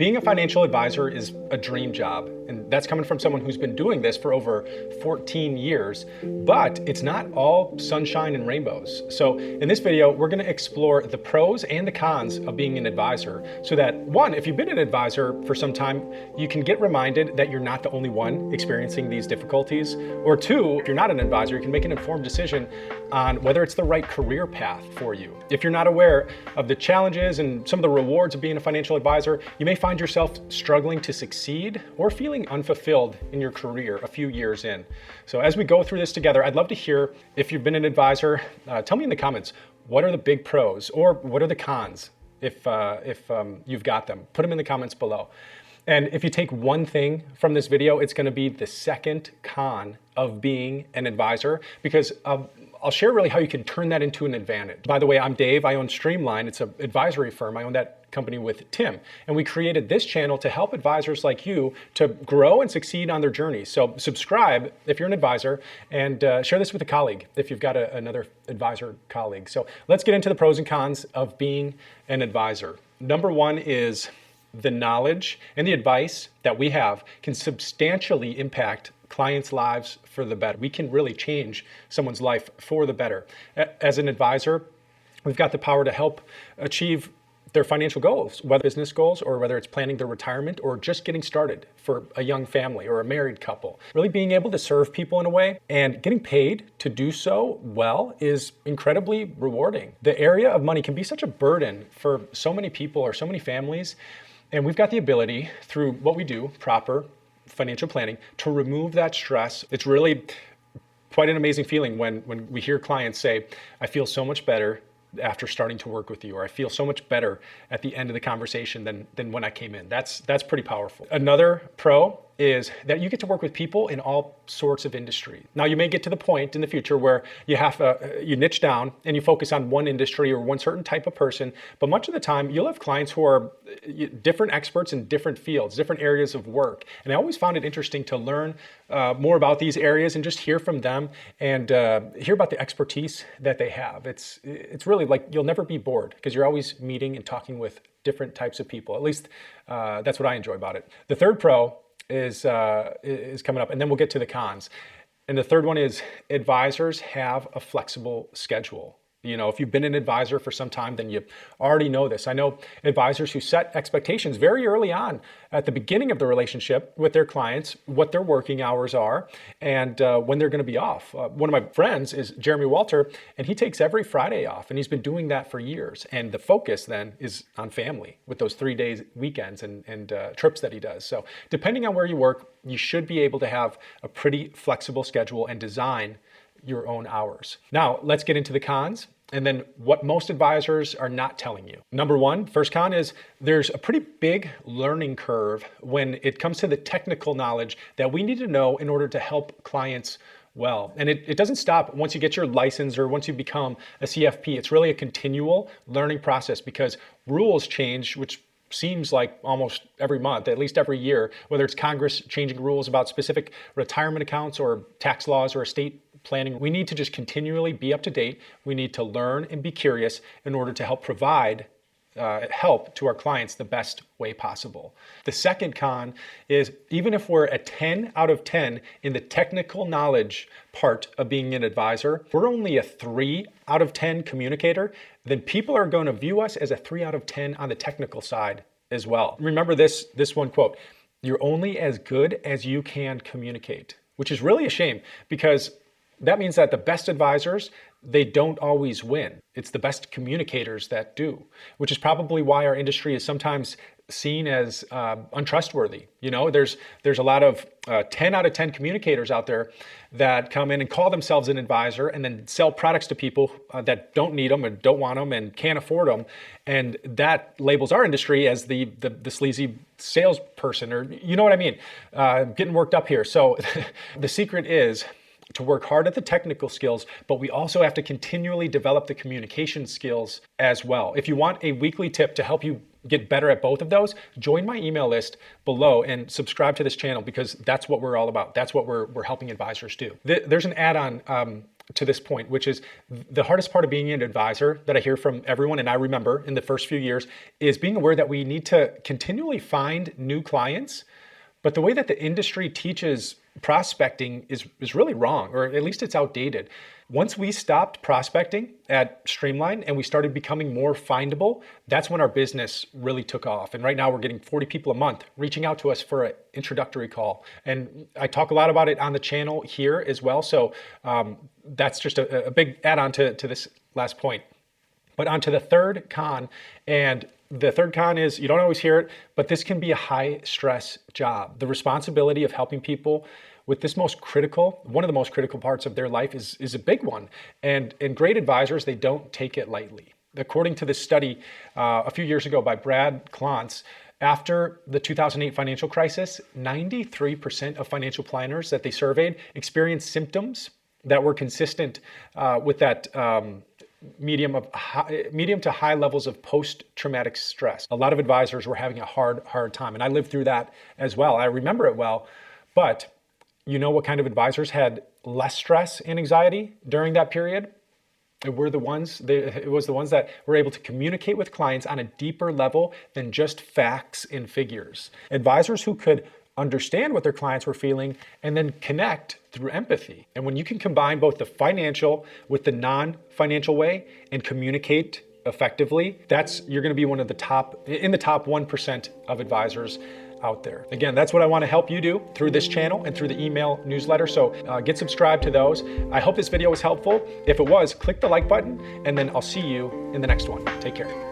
Being a financial advisor is a dream job, and that's coming from someone who's been doing this for over 14 years, but it's not all sunshine and rainbows. So in this video, we're gonna explore the pros and the cons of being an advisor so that, one, if you've been an advisor for some time, you can get reminded that you're not the only one experiencing these difficulties, or two, if you're not an advisor, you can make an informed decision on whether it's the right career path for you. If you're not aware of the challenges and some of the rewards of being a financial advisor, you may find yourself struggling to succeed or feeling unfulfilled in your career a few years in. So as we go through this together, I'd love to hear if you've been an advisor. Tell me in the comments, what are the big pros or what are the cons if you've got them? Put them in the comments below. And if you take one thing from this video, it's gonna be the second con of being an advisor, because I'll share really how you can turn that into an advantage. By the way, I'm Dave, I own Streamline. It's an advisory firm. I own that company with Tim. And we created this channel to help advisors like you to grow and succeed on their journey. So subscribe if you're an advisor, and share this with a colleague if you've got another advisor colleague. So let's get into the pros and cons of being an advisor. Number one is the knowledge and the advice that we have can substantially impact clients' lives for the better. We can really change someone's life for the better. As an advisor, we've got the power to help achieve their financial goals, whether business goals or whether it's planning their retirement or just getting started for a young family or a married couple. Really being able to serve people in a way and getting paid to do so well is incredibly rewarding. The area of money can be such a burden for so many people or so many families, and we've got the ability through what we do, proper financial planning, to remove that stress. It's really quite an amazing feeling when we hear clients say, I feel so much better after starting to work with you, or I feel so much better at the end of the conversation than when I came in. That's pretty powerful. Another pro is that you get to work with people in all sorts of industry. Now you may get to the point in the future where you niche down and you focus on one industry or one certain type of person, but much of the time you'll have clients who are different experts in different fields, different areas of work. And I always found it interesting to learn more about these areas and just hear from them and hear about the expertise that they have. It's really like you'll never be bored because you're always meeting and talking with different types of people. At least that's what I enjoy about it. The third pro is coming up, and then we'll get to the cons. And the third one is advisors have a flexible schedule. You know, if you've been an advisor for some time, then you already know this. I know advisors who set expectations very early on at the beginning of the relationship with their clients, what their working hours are, and when they're going to be off. One of my friends is Jeremy Walter, and he takes every Friday off, and he's been doing that for years. And the focus then is on family with those 3 days weekends and trips that he does. So depending on where you work, you should be able to have a pretty flexible schedule and design your own hours. Now, let's get into the cons and then what most advisors are not telling you. Number one, first con is there's a pretty big learning curve when it comes to the technical knowledge that we need to know in order to help clients well. And it doesn't stop once you get your license or once you become a CFP. It's really a continual learning process because rules change, which seems like almost every month, at least every year, whether it's Congress changing rules about specific retirement accounts or tax laws or estate planning. We need to just continually be up to date. We need to learn and be curious in order to help provide help to our clients the best way possible. The second con is even if we're a 10 out of 10 in the technical knowledge part of being an advisor, we're only a 3 out of 10 communicator, then people are going to view us as a 3 out of 10 on the technical side as well. Remember this one quote, you're only as good as you can communicate, which is really a shame because that means that the best advisors, they don't always win. It's the best communicators that do, which is probably why our industry is sometimes seen as untrustworthy. You know, there's a lot of 10 out of 10 communicators out there that come in and call themselves an advisor and then sell products to people that don't need them and don't want them and can't afford them. And that labels our industry as the sleazy salesperson, or you know what I mean? Getting worked up here. So the secret is to work hard at the technical skills, but we also have to continually develop the communication skills as well. If you want a weekly tip to help you get better at both of those, join my email list below and subscribe to this channel because that's what we're all about. That's what we're helping advisors do. There's an add-on to this point, which is the hardest part of being an advisor that I hear from everyone, and I remember in the first few years, is being aware that we need to continually find new clients. But the way that the industry teaches prospecting is really wrong, or at least it's outdated. Once we stopped prospecting at Streamline and we started becoming more findable, that's when our business really took off. And right now we're getting 40 people a month reaching out to us for an introductory call. And I talk a lot about it on the channel here as well. So that's just a big add-on to this last point. But on to the third con, and the third con is, you don't always hear it, but this can be a high stress job. The responsibility of helping people with this one of the most critical parts of their life is a big one. And great advisors, they don't take it lightly. According to this study a few years ago by Brad Klontz, after the 2008 financial crisis, 93% of financial planners that they surveyed experienced symptoms that were consistent with that medium to high levels of post-traumatic stress. A lot of advisors were having a hard time, and I lived through that as well. I remember it well, but you know what kind of advisors had less stress and anxiety during that period? It was the ones that were able to communicate with clients on a deeper level than just facts and figures. Advisors who could understand what their clients were feeling and then connect through empathy. And when you can combine both the financial with the non-financial way and communicate effectively, you're going to be in the top 1% of advisors out there. Again, that's what I want to help you do through this channel and through the email newsletter. So get subscribed to those. I hope this video was helpful. If it was, click the like button, and then I'll see you in the next one. Take care.